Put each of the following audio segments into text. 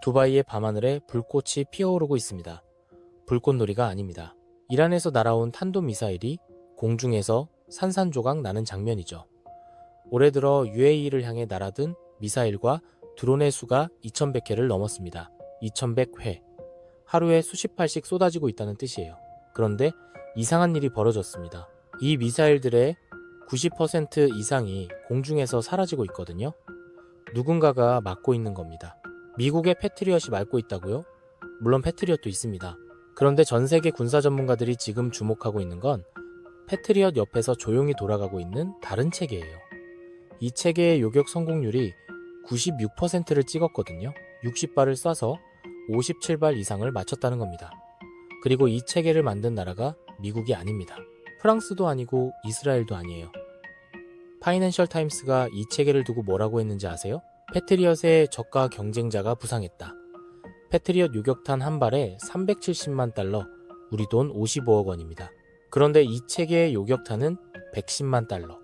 두바이의 밤하늘에 불꽃이 피어오르고 있습니다. 불꽃놀이가 아닙니다. 이란에서 날아온 탄도미사일이 공중에서 산산조각 나는 장면이죠. 올해 들어 UAE를 향해 날아든 미사일과 드론의 수가 2100회를 넘었습니다. 2100회. 하루에 수십 발씩 쏟아지고 있다는 뜻이에요. 그런데 이상한 일이 벌어졌습니다. 이 미사일들의 90% 이상이 공중에서 사라지고 있거든요. 누군가가 막고 있는 겁니다. 미국의 패트리엇이 막고 있다고요? 물론 패트리엇도 있습니다. 그런데 전 세계 군사 전문가들이 지금 주목하고 있는 건 패트리엇 옆에서 조용히 돌아가고 있는 다른 체계예요. 이 체계의 요격 성공률이 96%를 찍었거든요. 60발을 쏴서 57발 이상을 맞췄다는 겁니다. 그리고 이 체계를 만든 나라가 미국이 아닙니다. 프랑스도 아니고 이스라엘도 아니에요. 파이낸셜 타임스가 이 체계를 두고 뭐라고 했는지 아세요? 패트리엇의 저가 경쟁자가 부상했다. 패트리엇 요격탄 한 발에 370만 달러, 우리 돈 55억 원입니다. 그런데 이 체계의 요격탄은 110만 달러,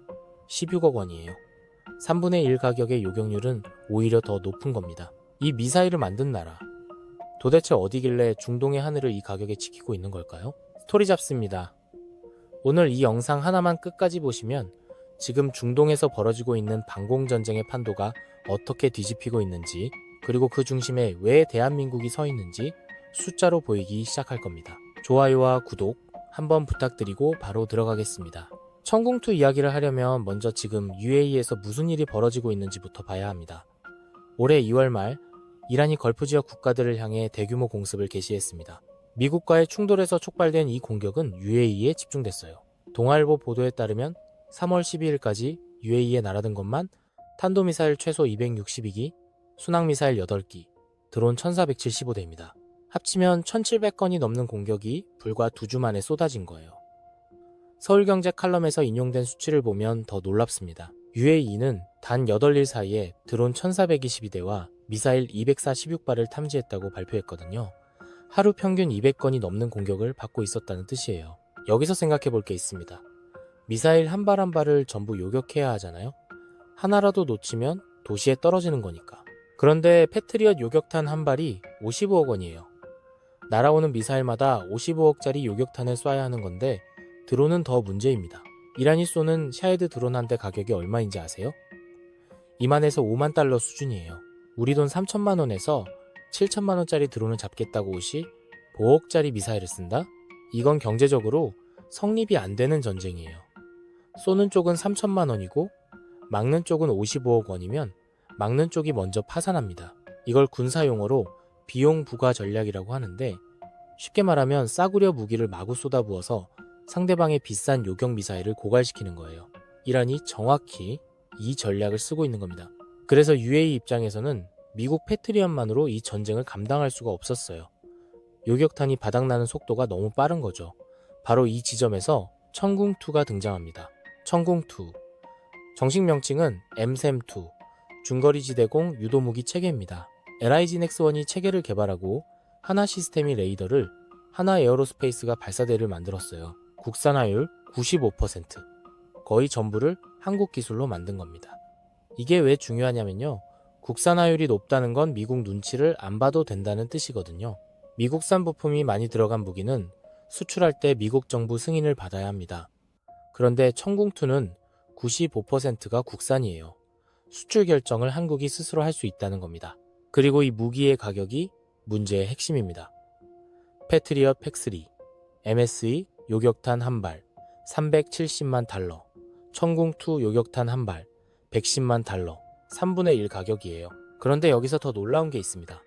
16억 원이에요. 3분의 1 가격의 요격률은 오히려 더 높은 겁니다. 이 미사일을 만든 나라, 도대체 어디길래 중동의 하늘을 이 가격에 지키고 있는 걸까요? 스토리 잡습니다. 오늘 이 영상 하나만 끝까지 보시면 지금 중동에서 벌어지고 있는 방공전쟁의 판도가 어떻게 뒤집히고 있는지, 그리고 그 중심에 왜 대한민국이 서 있는지 숫자로 보이기 시작할 겁니다. 좋아요와 구독 한번 부탁드리고 바로 들어가겠습니다. 천궁2 이야기를 하려면 먼저 지금 UAE에서 무슨 일이 벌어지고 있는지부터 봐야 합니다. 올해 2월 말 이란이 걸프 지역 국가들을 향해 대규모 공습을 개시했습니다. 미국과의 충돌에서 촉발된 이 공격은 UAE에 집중됐어요. 동아일보 보도에 따르면 3월 12일까지 UAE에 날아든 것만 탄도미사일 최소 262기, 순항미사일 8기, 드론 1475대입니다. 합치면 1700건이 넘는 공격이 불과 2주 만에 쏟아진 거예요. 서울경제 칼럼에서 인용된 수치를 보면 더 놀랍습니다. UAE는 단 8일 사이에 드론 1422대와 미사일 246발을 탐지했다고 발표했거든요. 하루 평균 200건이 넘는 공격을 받고 있었다는 뜻이에요. 여기서 생각해 볼 게 있습니다. 미사일 한 발 한 발을 전부 요격해야 하잖아요. 하나라도 놓치면 도시에 떨어지는 거니까. 그런데 패트리엇 요격탄 한 발이 55억 원이에요. 날아오는 미사일마다 55억짜리 요격탄을 쏴야 하는 건데 드론은 더 문제입니다. 이란이 쏘는 샤헤드 드론 한 대 가격이 얼마인지 아세요? 2만에서 5만 달러 수준이에요. 우리 돈 3천만 원에서 7천만 원짜리 드론을 잡겠다고 옷이 5억짜리 미사일을 쓴다? 이건 경제적으로 성립이 안 되는 전쟁이에요. 쏘는 쪽은 3천만 원이고 막는 쪽은 55억 원이면 막는 쪽이 먼저 파산합니다. 이걸 군사용어로 비용 부과 전략이라고 하는데 쉽게 말하면 싸구려 무기를 마구 쏟아부어서 상대방의 비싼 요격 미사일을 고갈시키는 거예요. 이란이 정확히 이 전략을 쓰고 있는 겁니다. 그래서 UAE 입장에서는 미국 패트리엇만으로 이 전쟁을 감당할 수가 없었어요. 요격탄이 바닥나는 속도가 너무 빠른 거죠. 바로 이 지점에서 천궁2가 등장합니다. 천궁2. 정식 명칭은 MSAM-2, 중거리지대공 유도무기 체계입니다. LIG 넥스1이 체계를 개발하고 하나 시스템이 레이더를, 하나 에어로스페이스가 발사대를 만들었어요. 국산화율 95%, 거의 전부를 한국 기술로 만든 겁니다. 이게 왜 중요하냐면요. 국산화율이 높다는 건 미국 눈치를 안 봐도 된다는 뜻이거든요. 미국산 부품이 많이 들어간 무기는 수출할 때 미국 정부 승인을 받아야 합니다. 그런데 천궁2는 95%가 국산이에요. 수출 결정을 한국이 스스로 할 수 있다는 겁니다. 그리고 이 무기의 가격이 문제의 핵심입니다. 패트리엇 팩3, MSE 요격탄 한 발, 370만 달러, 천궁2 요격탄 한 발, 110만 달러, 3분의 1 가격이에요. 그런데 여기서 더 놀라운 게 있습니다.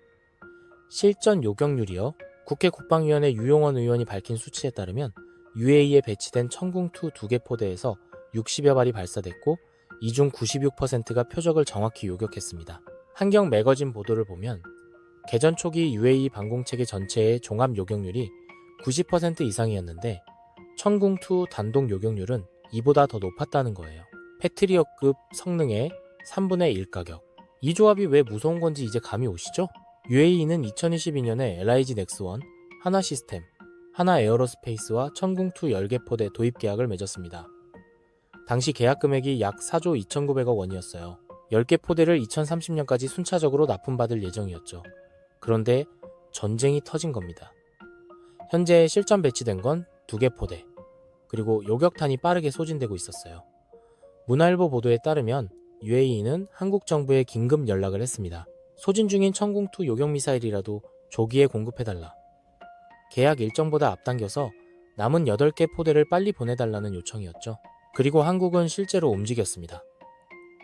실전 요격률이요. 국회 국방위원회 유용원 의원이 밝힌 수치에 따르면 UAE에 배치된 천궁2 2개 포대에서 60여 발이 발사됐고 이 중 96%가 표적을 정확히 요격했습니다. 한경 매거진 보도를 보면 개전 초기 UAE 방공체계 전체의 종합 요격률이 90% 이상이었는데 천궁2 단독 요격률은 이보다 더 높았다는 거예요. 패트리엇급 성능의 3분의 1 가격. 이 조합이 왜 무서운 건지 이제 감이 오시죠? UAE는 2022년에 LIG 넥스1, 하나 시스템, 하나 에어로스페이스와 천궁2 10개 포대 도입 계약을 맺었습니다. 당시 계약 금액이 약 4조 2,900억 원이었어요. 10개 포대를 2030년까지 순차적으로 납품받을 예정이었죠. 그런데 전쟁이 터진 겁니다. 현재 실전 배치된 건 2개 포대, 그리고 요격탄이 빠르게 소진되고 있었어요. 문화일보 보도에 따르면 UAE는 한국 정부에 긴급 연락을 했습니다. 소진 중인 천궁2 요격미사일이라도 조기에 공급해달라. 계약 일정보다 앞당겨서 남은 8개 포대를 빨리 보내달라는 요청이었죠. 그리고 한국은 실제로 움직였습니다.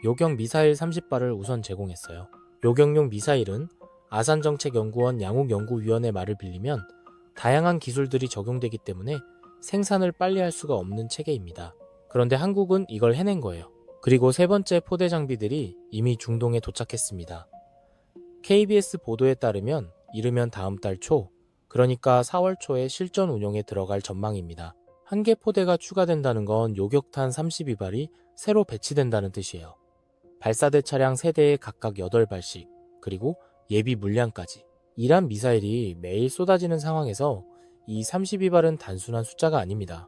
요격 미사일 30발을 우선 제공했어요. 요격용 미사일은 아산정책연구원 양욱연구위원회 말을 빌리면 다양한 기술들이 적용되기 때문에 생산을 빨리 할 수가 없는 체계입니다. 그런데 한국은 이걸 해낸 거예요. 그리고 3번째 포대 장비들이 이미 중동에 도착했습니다. KBS 보도에 따르면 이르면 다음 달 초, 그러니까 4월 초에 실전 운용에 들어갈 전망입니다. 1개 포대가 추가된다는 건 요격탄 32발이 새로 배치된다는 뜻이에요. 발사대 차량 3대에 각각 8발씩, 그리고 예비 물량까지. 이란 미사일이 매일 쏟아지는 상황에서 이 32발은 단순한 숫자가 아닙니다.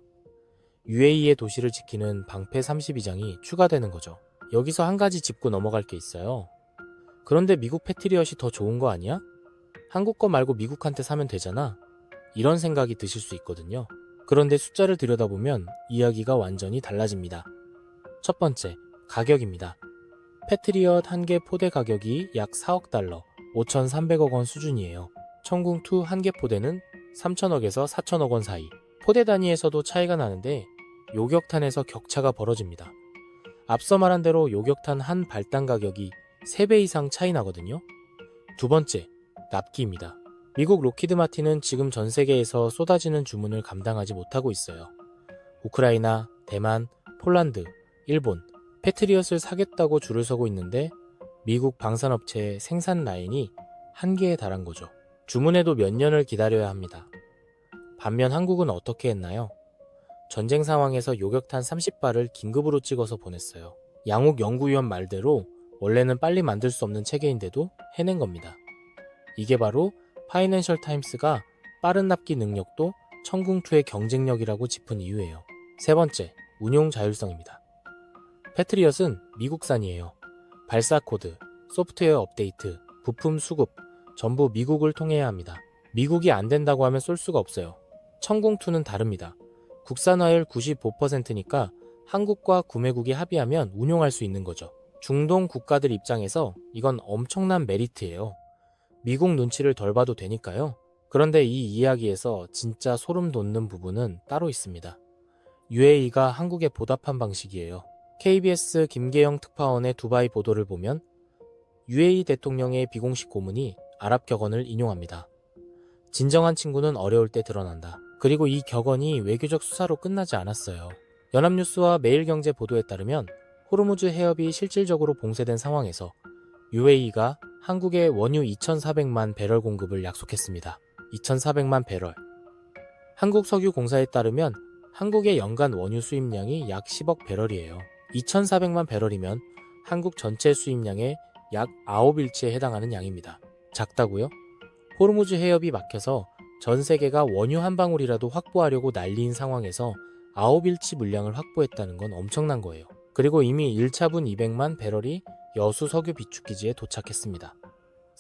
UAE의 도시를 지키는 방패 32장이 추가되는 거죠. 여기서 한 가지 짚고 넘어갈 게 있어요. 그런데 미국 패트리엇이 더 좋은 거 아니야? 한국 거 말고 미국한테 사면 되잖아. 이런 생각이 드실 수 있거든요. 그런데 숫자를 들여다보면 이야기가 완전히 달라집니다. 첫 번째, 가격입니다. 패트리엇 1개 포대 가격이 약 4억 달러, 5,300억 원 수준이에요. 천궁2 1개 포대는 3천억에서 4천억 원 사이. 포대 단위에서도 차이가 나는데 요격탄에서 격차가 벌어집니다. 앞서 말한 대로 요격탄 한 발당 가격이 3배 이상 차이 나거든요. 두 번째, 납기입니다. 미국 로키드 마틴은 지금 전 세계에서 쏟아지는 주문을 감당하지 못하고 있어요. 우크라이나, 대만, 폴란드, 일본, 패트리엇을 사겠다고 줄을 서고 있는데 미국 방산업체의 생산 라인이 한계에 달한 거죠. 주문에도 몇 년을 기다려야 합니다. 반면 한국은 어떻게 했나요? 전쟁 상황에서 요격탄 30발을 긴급으로 찍어서 보냈어요. 양욱 연구위원 말대로 원래는 빨리 만들 수 없는 체계인데도 해낸 겁니다. 이게 바로 파이낸셜 타임스가 빠른 납기 능력도 천궁2의 경쟁력이라고 짚은 이유예요. 세 번째, 운용 자율성입니다. 패트리엇은 미국산이에요. 발사 코드, 소프트웨어 업데이트, 부품 수급, 전부 미국을 통해야 합니다. 미국이 안 된다고 하면 쏠 수가 없어요. 천궁2는 다릅니다. 국산화율 95%니까 한국과 구매국이 합의하면 운용할 수 있는 거죠. 중동 국가들 입장에서 이건 엄청난 메리트예요. 미국 눈치를 덜 봐도 되니까요. 그런데 이 이야기에서 진짜 소름 돋는 부분은 따로 있습니다. UAE가 한국에 보답한 방식이에요. KBS 김계영 특파원의 두바이 보도를 보면 UAE 대통령의 비공식 고문이 아랍 격언을 인용합니다. 진정한 친구는 어려울 때 드러난다. 그리고 이 격언이 외교적 수사로 끝나지 않았어요. 연합뉴스와 매일경제 보도에 따르면 호르무즈 해협이 실질적으로 봉쇄된 상황에서 UAE가 한국에 원유 2,400만 배럴 공급을 약속했습니다. 2,400만 배럴. 한국석유공사에 따르면 한국의 연간 원유 수입량이 약 10억 배럴이에요. 2,400만 배럴이면 한국 전체 수입량의 약 9일치에 해당하는 양입니다. 작다고요? 호르무즈 해협이 막혀서 전 세계가 원유 한 방울이라도 확보하려고 난리인 상황에서 9일치 물량을 확보했다는 건 엄청난 거예요. 그리고 이미 1차분 200만 배럴이 여수 석유 비축기지에 도착했습니다.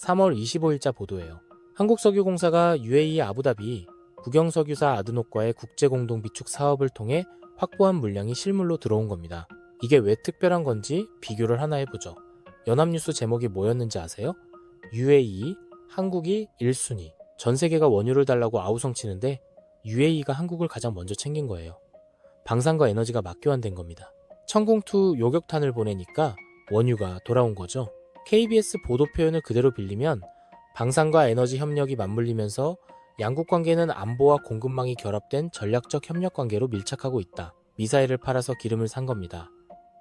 3월 25일자 보도예요. 한국석유공사가 UAE 아부다비 국영석유사 아드녹과의 국제공동 비축 사업을 통해 확보한 물량이 실물로 들어온 겁니다. 이게 왜 특별한 건지 비교를 하나 해보죠. 연합뉴스 제목이 뭐였는지 아세요? UAE, 한국이 1순위. 전 세계가 원유를 달라고 아우성치는데 UAE가 한국을 가장 먼저 챙긴 거예요. 방산과 에너지가 맞교환된 겁니다. 천궁2 요격탄을 보내니까 원유가 돌아온 거죠. KBS 보도 표현을 그대로 빌리면 방산과 에너지 협력이 맞물리면서 양국 관계는 안보와 공급망이 결합된 전략적 협력 관계로 밀착하고 있다. 미사일을 팔아서 기름을 산 겁니다.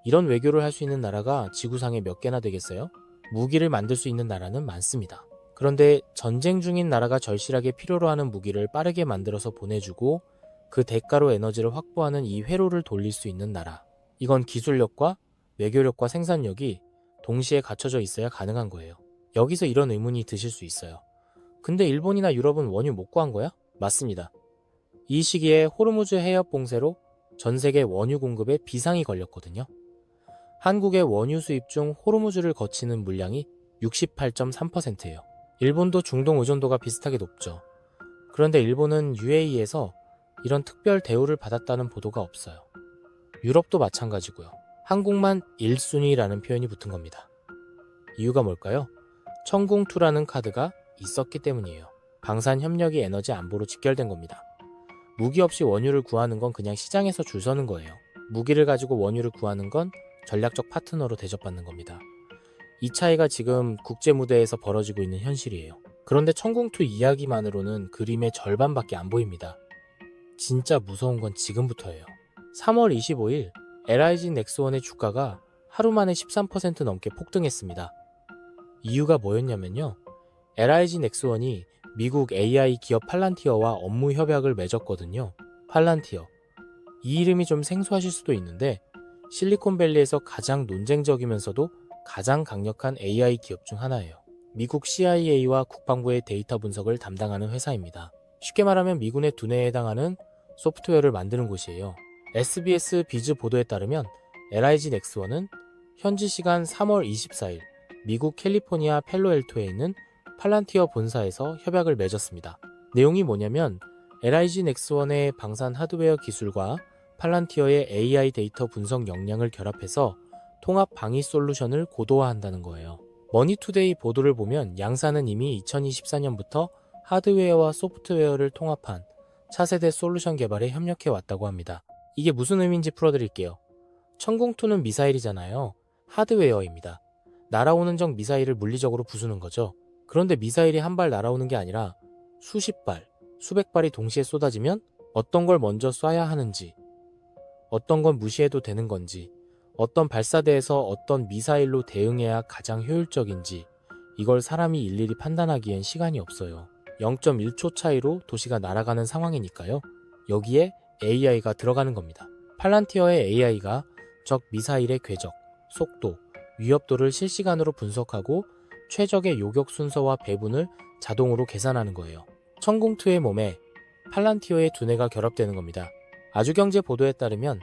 이런 외교를 할 수 있는 나라가 지구상에 몇 개나 되겠어요? 무기를 만들 수 있는 나라는 많습니다. 그런데 전쟁 중인 나라가 절실하게 필요로 하는 무기를 빠르게 만들어서 보내주고 그 대가로 에너지를 확보하는 이 회로를 돌릴 수 있는 나라. 이건 기술력과 외교력과 생산력이 동시에 갖춰져 있어야 가능한 거예요. 여기서 이런 의문이 드실 수 있어요. 근데 일본이나 유럽은 원유 못 구한 거야? 맞습니다. 이 시기에 호르무즈 해협 봉쇄로 전 세계 원유 공급에 비상이 걸렸거든요. 한국의 원유 수입 중 호르무즈를 거치는 물량이 68.3%예요. 일본도 중동 의존도가 비슷하게 높죠. 그런데 일본은 UAE에서 이런 특별 대우를 받았다는 보도가 없어요. 유럽도 마찬가지고요. 한국만 1순위라는 표현이 붙은 겁니다. 이유가 뭘까요? 청궁2라는 카드가 있었기 때문이에요. 방산 협력이 에너지 안보로 직결된 겁니다. 무기 없이 원유를 구하는 건 그냥 시장에서 줄 서는 거예요. 무기를 가지고 원유를 구하는 건 전략적 파트너로 대접받는 겁니다. 이 차이가 지금 국제 무대에서 벌어지고 있는 현실이에요. 그런데 청궁2 이야기만으로는 그림의 절반밖에 안 보입니다. 진짜 무서운 건 지금부터예요. 3월 25일 LIG 넥스원의 주가가 하루 만에 13% 넘게 폭등했습니다. 이유가 뭐였냐면요. LIG 넥스원이 미국 AI 기업 팔란티어와 업무 협약을 맺었거든요. 팔란티어. 이 이름이 좀 생소하실 수도 있는데 실리콘밸리에서 가장 논쟁적이면서도 가장 강력한 AI 기업 중 하나예요. 미국 CIA와 국방부의 데이터 분석을 담당하는 회사입니다. 쉽게 말하면 미군의 두뇌에 해당하는 소프트웨어를 만드는 곳이에요. SBS 비즈 보도에 따르면 LIG 넥스원은 현지 시간 3월 24일 미국 캘리포니아 펠로엘토에 있는 팔란티어 본사에서 협약을 맺었습니다. 내용이 뭐냐면 LIG 넥스원의 방산 하드웨어 기술과 팔란티어의 AI 데이터 분석 역량을 결합해서 통합 방위 솔루션을 고도화한다는 거예요. 머니투데이 보도를 보면 양사는 이미 2024년부터 하드웨어와 소프트웨어를 통합한 차세대 솔루션 개발에 협력해 왔다고 합니다. 이게 무슨 의미인지 풀어드릴게요. 청궁2는 미사일이잖아요. 하드웨어입니다. 날아오는 적 미사일을 물리적으로 부수는 거죠. 그런데 미사일이 한 발 날아오는 게 아니라 수십 발, 수백 발이 동시에 쏟아지면 어떤 걸 먼저 쏴야 하는지, 어떤 건 무시해도 되는 건지, 어떤 발사대에서 어떤 미사일로 대응해야 가장 효율적인지 이걸 사람이 일일이 판단하기엔 시간이 없어요. 0.1초 차이로 도시가 날아가는 상황이니까요. 여기에 AI가 들어가는 겁니다. 팔란티어의 AI가 적 미사일의 궤적, 속도, 위협도를 실시간으로 분석하고 최적의 요격 순서와 배분을 자동으로 계산하는 거예요. 청궁2의 몸에 팔란티어의 두뇌가 결합되는 겁니다. 아주경제 보도에 따르면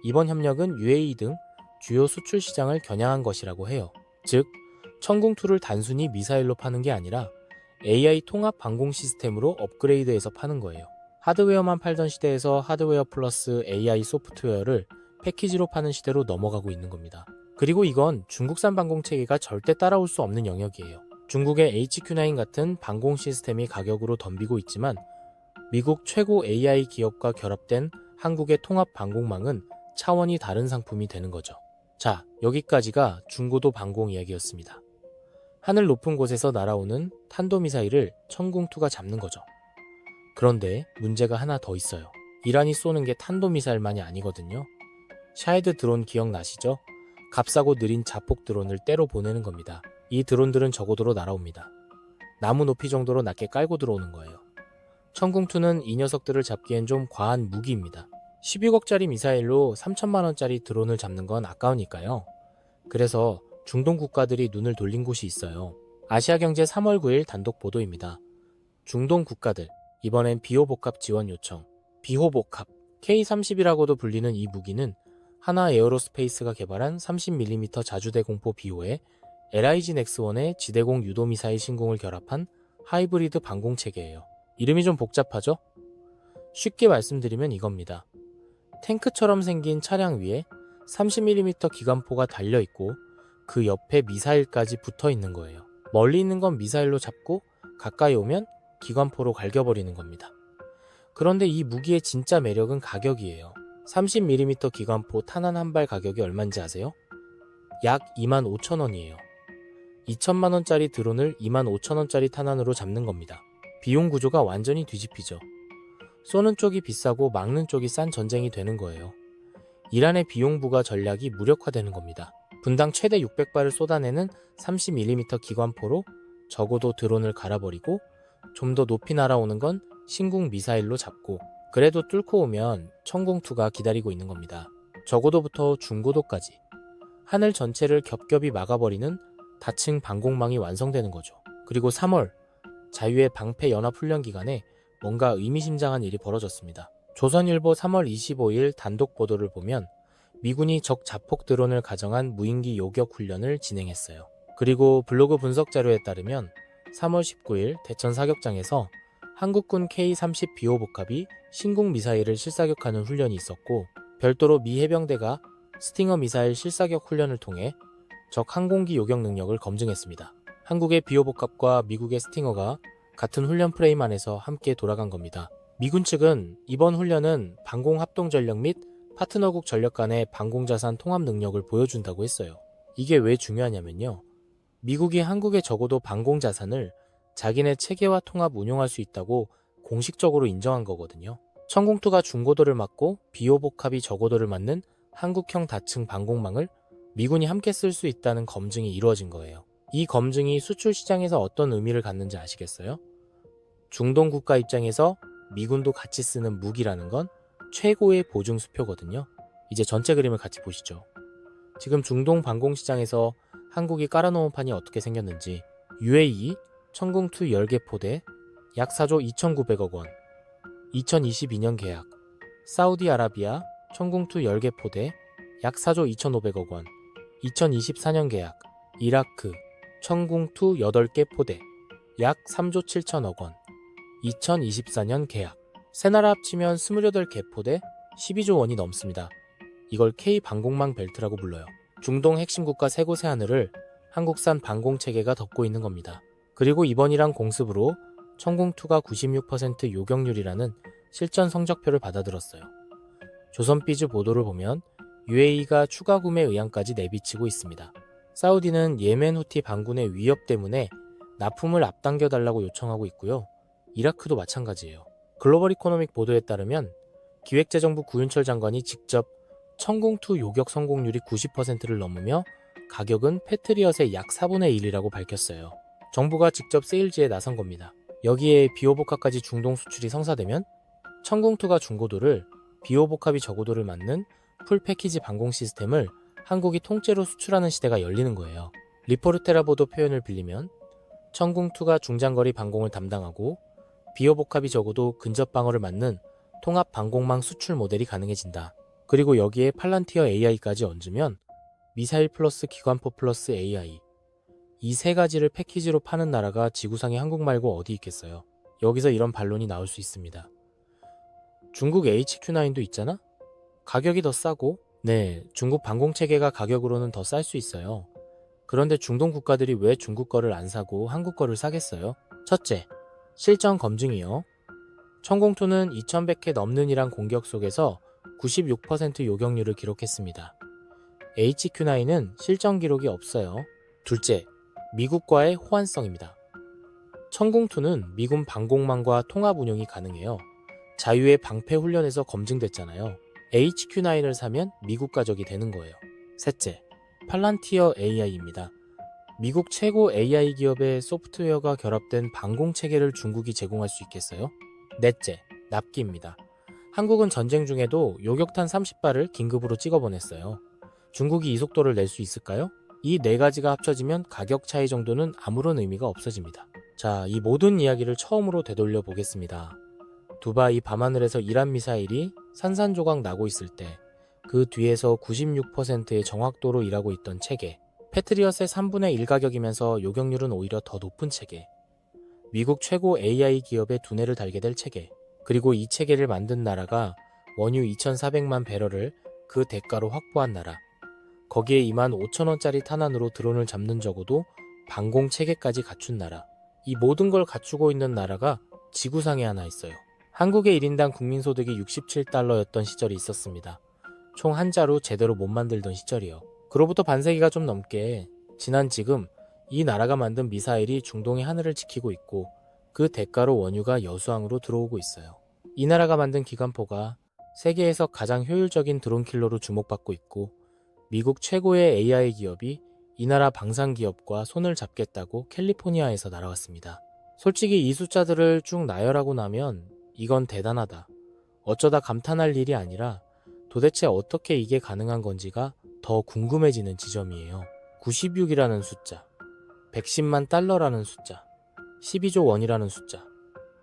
이번 협력은 UAE 등 주요 수출 시장을 겨냥한 것이라고 해요. 즉, 청궁2를 단순히 미사일로 파는 게 아니라 AI 통합 방공 시스템으로 업그레이드해서 파는 거예요. 하드웨어만 팔던 시대에서 하드웨어 플러스 AI 소프트웨어를 패키지로 파는 시대로 넘어가고 있는 겁니다. 그리고 이건 중국산 방공체계가 절대 따라올 수 없는 영역이에요. 중국의 HQ9 같은 방공 시스템이 가격으로 덤비고 있지만 미국 최고 AI 기업과 결합된 한국의 통합 방공망은 차원이 다른 상품이 되는 거죠. 자, 여기까지가 중고도 방공 이야기였습니다. 하늘 높은 곳에서 날아오는 탄도미사일을 청궁2가 잡는 거죠. 그런데 문제가 하나 더 있어요. 이란이 쏘는 게 탄도미사일만이 아니거든요. 샤헤드 드론 기억나시죠? 값싸고 느린 자폭 드론을 때로 보내는 겁니다. 이 드론들은 저고도로 날아옵니다. 나무 높이 정도로 낮게 깔고 들어오는 거예요. 청궁2는 이 녀석들을 잡기엔 좀 과한 무기입니다. 12억짜리 미사일로 3천만원짜리 드론을 잡는 건 아까우니까요. 그래서 중동 국가들이 눈을 돌린 곳이 있어요. 아시아경제 3월 9일 단독 보도입니다. 중동 국가들, 이번엔 비호복합 지원 요청. 비호복합, K-30이라고도 불리는 이 무기는 하나 에어로스페이스가 개발한 30mm 자주대 공포 비호에 LIG 넥스원의 지대공 유도미사일 신공을 결합한 하이브리드 방공체계예요. 이름이 좀 복잡하죠? 쉽게 말씀드리면 이겁니다. 탱크처럼 생긴 차량 위에 30mm 기관포가 달려있고 그 옆에 미사일까지 붙어있는 거예요. 멀리 있는 건 미사일로 잡고 가까이 오면 기관포로 갈겨버리는 겁니다. 그런데 이 무기의 진짜 매력은 가격이에요. 30mm 기관포 탄환 한 발 가격이 얼마인지 아세요? 약 25,000원이에요. 2천만원짜리 드론을 25,000원짜리 탄환으로 잡는 겁니다. 비용 구조가 완전히 뒤집히죠. 쏘는 쪽이 비싸고 막는 쪽이 싼 전쟁이 되는 거예요. 이란의 비용 부과 전략이 무력화되는 겁니다. 분당 최대 600발을 쏟아내는 30mm 기관포로 적어도 드론을 갈아버리고 좀 더 높이 날아오는 건 신궁 미사일로 잡고 그래도 뚫고 오면 청궁2가 기다리고 있는 겁니다. 저고도부터 중고도까지 하늘 전체를 겹겹이 막아버리는 다층 방공망이 완성되는 거죠. 그리고 3월 자유의 방패 연합 훈련 기간에 뭔가 의미심장한 일이 벌어졌습니다. 조선일보 3월 25일 단독 보도를 보면 미군이 적 자폭 드론을 가정한 무인기 요격 훈련을 진행했어요. 그리고 블로그 분석 자료에 따르면 3월 19일 대천 사격장에서 한국군 K-30 비호복합이 신궁 미사일을 실사격하는 훈련이 있었고, 별도로 미 해병대가 스팅어 미사일 실사격 훈련을 통해 적 항공기 요격 능력을 검증했습니다. 한국의 비호복합과 미국의 스팅어가 같은 훈련 프레임 안에서 함께 돌아간 겁니다. 미군 측은 이번 훈련은 방공 합동 전력 및 파트너국 전력 간의 방공자산 통합 능력을 보여준다고 했어요. 이게 왜 중요하냐면요, 미국이 한국의 적어도 방공자산을 자기네 체계와 통합 운용할 수 있다고 공식적으로 인정한 거거든요. 천공투가 중고도를 맞고 비호복합이 저고도를 맞는 한국형 다층 방공망을 미군이 함께 쓸 수 있다는 검증이 이루어진 거예요. 이 검증이 수출 시장에서 어떤 의미를 갖는지 아시겠어요? 중동 국가 입장에서 미군도 같이 쓰는 무기라는 건 최고의 보증 수표거든요. 이제 전체 그림을 같이 보시죠. 지금 중동 방공 시장에서 한국이 깔아놓은 판이 어떻게 생겼는지, UAE 천궁2 10개 포대 약 4조 2,900억 원, 2022년 계약, 사우디아라비아 천궁2 10개 포대 약 4조 2,500억 원, 2024년 계약, 이라크 천궁2 8개 포대 약 3조 7천억 원, 2024년 계약. 세 나라 합치면 28개 포대 12조 원이 넘습니다. 이걸 K 방공망 벨트라고 불러요. 중동 핵심 국가 세 곳의 하늘을 한국산 방공체계가 덮고 있는 겁니다. 그리고 이번이랑 공습으로 천궁2가 96% 요격률이라는 실전 성적표를 받아들었어요. 조선비즈 보도를 보면 UAE가 추가 구매 의향까지 내비치고 있습니다. 사우디는 예멘 후티 반군의 위협 때문에 납품을 앞당겨달라고 요청하고 있고요. 이라크도 마찬가지예요. 글로벌 이코노믹 보도에 따르면 기획재정부 구윤철 장관이 직접 천궁2 요격 성공률이 90%를 넘으며 가격은 패트리엇의 약 4분의 1이라고 밝혔어요. 정부가 직접 세일즈에 나선 겁니다. 여기에 비호복합까지 중동 수출이 성사되면 천궁2가 중고도를, 비호복합이 저고도를 맞는 풀 패키지 방공 시스템을 한국이 통째로 수출하는 시대가 열리는 거예요. 리포르테라 보도 표현을 빌리면 천궁2가 중장거리 방공을 담당하고 비호복합이 적어도 근접 방어를 맞는 통합 방공망 수출 모델이 가능해진다. 그리고 여기에 팔란티어 AI까지 얹으면 미사일 플러스 기관포 플러스 AI, 이 세 가지를 패키지로 파는 나라가 지구상에 한국 말고 어디 있겠어요. 여기서 이런 반론이 나올 수 있습니다. 중국 HQ9도 있잖아? 가격이 더 싸고, 네, 중국 방공체계가 가격으로는 더 쌀 수 있어요. 그런데 중동 국가들이 왜 중국 거를 안 사고 한국 거를 사겠어요? 첫째, 실전 검증이요. 천궁2는 2100회 넘는 이란 공격 속에서 96% 요격률을 기록했습니다. HQ9은 실전 기록이 없어요. 둘째, 미국과의 호환성입니다. 천궁2는 미군 방공망과 통합 운용이 가능해요. 자유의 방패 훈련에서 검증됐잖아요. HQ9을 사면 미국 가족이 되는 거예요. 셋째, 팔란티어 AI입니다. 미국 최고 AI 기업의 소프트웨어가 결합된 방공 체계를 중국이 제공할 수 있겠어요? 넷째, 납기입니다. 한국은 전쟁 중에도 요격탄 30발을 긴급으로 찍어보냈어요. 중국이 이 속도를 낼 수 있을까요? 이 네 가지가 합쳐지면 가격 차이 정도는 아무런 의미가 없어집니다. 자, 이 모든 이야기를 처음으로 되돌려 보겠습니다. 두바이 밤하늘에서 이란 미사일이 산산조각 나고 있을 때 그 뒤에서 96%의 정확도로 일하고 있던 체계, 패트리엇의 3분의 1 가격이면서 요격률은 오히려 더 높은 체계, 미국 최고 AI 기업의 두뇌를 달게 될 체계, 그리고 이 체계를 만든 나라가 원유 2,400만 배럴을 그 대가로 확보한 나라, 거기에 25,000원짜리 탄환으로 드론을 잡는 적어도 방공 체계까지 갖춘 나라, 이 모든 걸 갖추고 있는 나라가 지구상에 하나 있어요. 한국의 1인당 국민소득이 67달러였던 시절이 있었습니다. 총 한자로 제대로 못 만들던 시절이요. 그로부터 반세기가 좀 넘게 지난 지금 이 나라가 만든 미사일이 중동의 하늘을 지키고 있고 그 대가로 원유가 여수항으로 들어오고 있어요. 이 나라가 만든 기관포가 세계에서 가장 효율적인 드론킬러로 주목받고 있고 미국 최고의 AI 기업이 이 나라 방산 기업과 손을 잡겠다고 캘리포니아에서 날아왔습니다. 솔직히 이 숫자들을 쭉 나열하고 나면 이건 대단하다, 어쩌다 감탄할 일이 아니라 도대체 어떻게 이게 가능한 건지가 더 궁금해지는 지점이에요. 96이라는 숫자, 110만 달러라는 숫자, 12조 원이라는 숫자,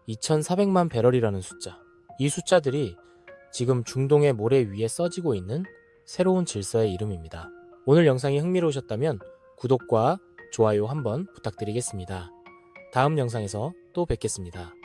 2,400만 배럴이라는 숫자, 이 숫자들이 지금 중동의 모래 위에 써지고 있는 새로운 질서의 이름입니다. 오늘 영상이 흥미로우셨다면 구독과 좋아요 한번 부탁드리겠습니다. 다음 영상에서 또 뵙겠습니다.